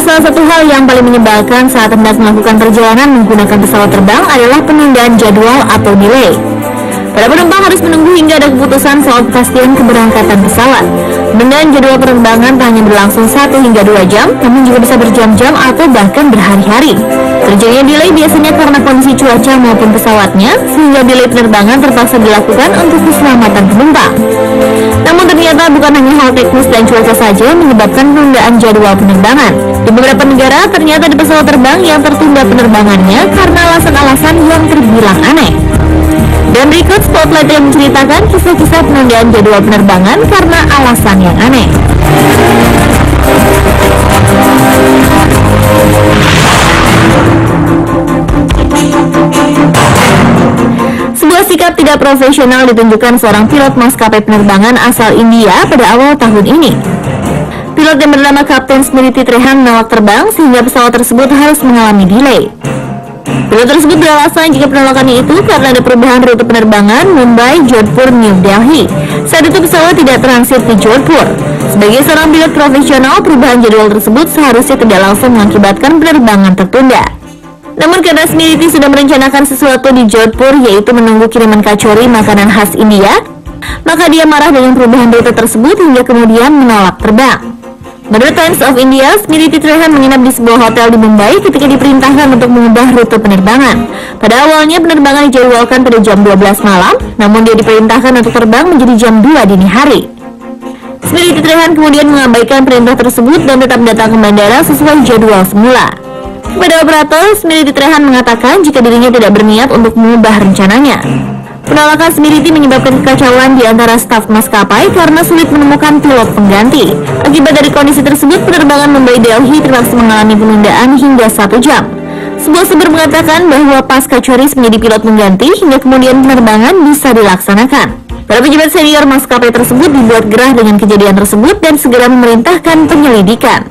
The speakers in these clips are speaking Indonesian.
Salah satu hal yang paling menyebalkan saat hendak melakukan perjalanan menggunakan pesawat terbang adalah penundaan jadwal atau delay. Para penumpang harus menunggu hingga ada keputusan soal kepastian keberangkatan pesawat. Penundaan jadwal penerbangan tak hanya berlangsung 1 hingga 2 jam, namun juga bisa berjam-jam atau bahkan berhari-hari. Terjadinya delay biasanya karena kondisi cuaca maupun pesawatnya, sehingga delay penerbangan terpaksa dilakukan untuk keselamatan penumpang. Namun ternyata bukan hanya hal teknis dan cuaca saja yang menyebabkan penundaan jadwal penerbangan. Di beberapa negara ternyata ada pesawat terbang yang tertunda penerbangannya karena alasan-alasan yang terbilang aneh. Dan berikut spotlight yang menceritakan kisah-kisah penundaan jadwal penerbangan karena alasan yang aneh. Sebuah sikap tidak profesional ditunjukkan seorang pilot maskapai penerbangan asal India pada awal tahun ini. Pilot yang bernama Kapten Smriti Trehan menolak terbang sehingga pesawat tersebut harus mengalami delay. Pilot tersebut beralasan jika penolakannya itu karena ada perubahan rute penerbangan Mumbai, Jodhpur, New Delhi. Saat itu pesawat tidak transit di Jodhpur. Sebagai seorang pilot profesional, perubahan jadwal tersebut seharusnya tidak langsung mengakibatkan penerbangan tertunda. Namun karena Smriti sudah merencanakan sesuatu di Jodhpur, yaitu menunggu kiriman kachori, makanan khas India, maka dia marah dengan perubahan rute tersebut hingga kemudian menolak terbang. Menurut Times of India, Smriti Trehan menginap di sebuah hotel di Mumbai ketika diperintahkan untuk mengubah rute penerbangan. Pada awalnya penerbangan dijadwalkan pada jam 12 malam, namun dia diperintahkan untuk terbang menjadi jam 2 dini hari. Smriti Trehan kemudian mengabaikan perintah tersebut dan tetap datang ke bandara sesuai jadwal semula. Kepada operator, Smriti Trehan mengatakan jika dirinya tidak berniat untuk mengubah rencananya. Penolakan Smriti menyebabkan kekacauan di antara staf maskapai karena sulit menemukan pilot pengganti. Akibat dari kondisi tersebut, penerbangan Mumbai Delhi terpaksa mengalami penundaan hingga 1 jam. Sebuah sumber mengatakan bahwa pasca Choris menjadi pilot pengganti hingga kemudian penerbangan bisa dilaksanakan. Para pejabat senior maskapai tersebut dibuat gerah dengan kejadian tersebut dan segera memerintahkan penyelidikan.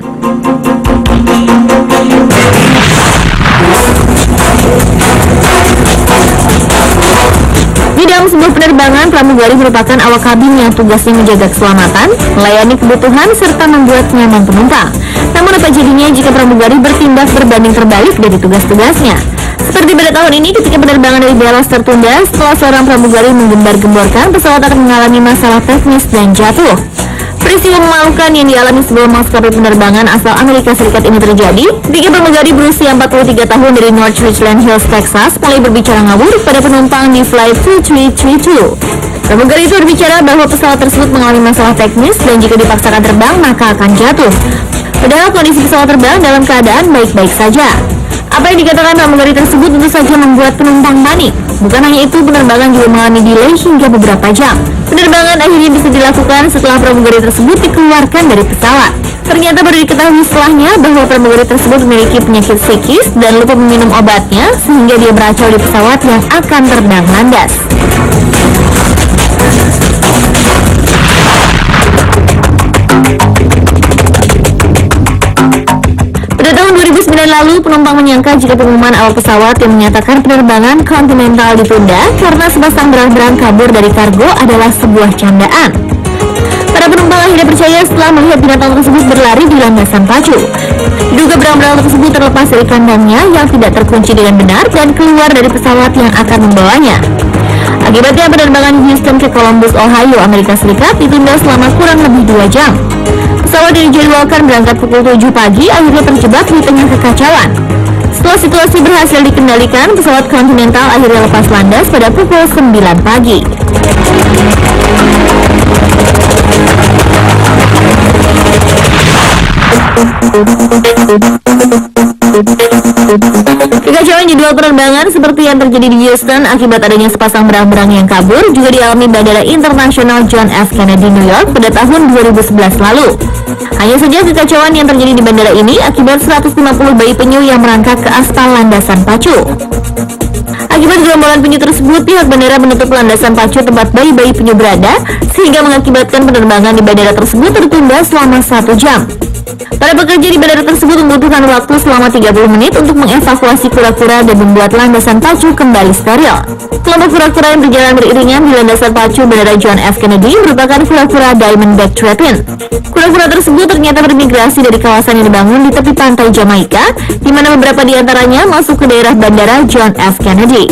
Di dalam sebuah penerbangan, pramugari merupakan awak kabin yang tugasnya menjaga keselamatan, melayani kebutuhan, serta membuat nyaman penumpang. Namun apa jadinya jika pramugari bertindak berbanding terbalik dari tugas-tugasnya? Seperti pada tahun ini ketika penerbangan dari Dallas tertunda setelah seorang pramugari menggembar-gemborkan pesawat akan mengalami masalah teknis dan jatuh. Peristiwa memalukan yang dialami sebuah maskapai penerbangan asal Amerika Serikat ini terjadi ketika pramugari berusia 43 tahun dari North Richland Hills, Texas mulai berbicara ngawur pada penumpang di Flight 2332. Pramugari itu berbicara bahwa pesawat tersebut mengalami masalah teknis dan jika dipaksakan terbang maka akan jatuh. Padahal kondisi pesawat terbang dalam keadaan baik-baik saja. Apa yang dikatakan pramugari tersebut tentu saja membuat penumpang panik. Bukan hanya itu, penerbangan juga mengalami delay hingga beberapa jam. Penerbangan akhirnya bisa dilakukan setelah pramugari tersebut dikeluarkan dari pesawat. Ternyata baru diketahui setelahnya bahwa pramugari tersebut memiliki penyakit psikis dan lupa meminum obatnya sehingga dia beracau di pesawat yang akan terbang landas. Pada tahun 2009 lalu, penumpang menyangka jika pengumuman awal pesawat yang menyatakan penerbangan Continental ditunda karena sepasang berang-berang kabur dari kargo adalah sebuah candaan. Para penumpang akhirnya percaya setelah melihat binatang tersebut berlari di landasan pacu. Diduga berang-berang tersebut terlepas dari kandangnya yang tidak terkunci dengan benar dan keluar dari pesawat yang akan membawanya. Akibatnya penerbangan Houston ke Columbus, Ohio, Amerika Serikat ditunda selama kurang lebih 2 jam. Pesawat yang dijadwalkan berangkat pukul 7 pagi akhirnya terjebak di tengah kekacauan. Setelah situasi berhasil dikendalikan, pesawat Continental akhirnya lepas landas pada pukul 9 pagi. Kekacauan jadwal penerbangan seperti yang terjadi di Houston akibat adanya sepasang berang-berang yang kabur juga dialami Bandara Internasional John F. Kennedy, New York pada tahun 2011 lalu. Hanya saja kekacauan yang terjadi di bandara ini akibat 150 bayi penyu yang merangkak ke aspal landasan pacu. Akibat gerombolan penyu tersebut, pihak bandara menutup landasan pacu tempat bayi-bayi penyu berada, sehingga mengakibatkan penerbangan di bandara tersebut tertunda selama 1 jam. Para pekerja di bandara tersebut membutuhkan waktu selama 30 menit untuk mengevakuasi kura-kura dan membuat landasan pacu kembali steril. Kelompok kura-kura yang berjalan beriringan di landasan pacu Bandara John F. Kennedy merupakan kura-kura Diamondback Threatin. Kura-kura tersebut ternyata bermigrasi dari kawasan yang dibangun di tepi pantai Jamaika, di mana beberapa di antaranya masuk ke daerah Bandara John F. Kennedy.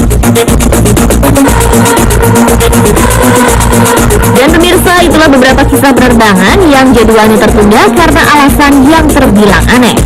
Dan pemirsa, itulah beberapa kisah penerbangan yang jadwalnya tertunda karena alasan yang terbilang aneh.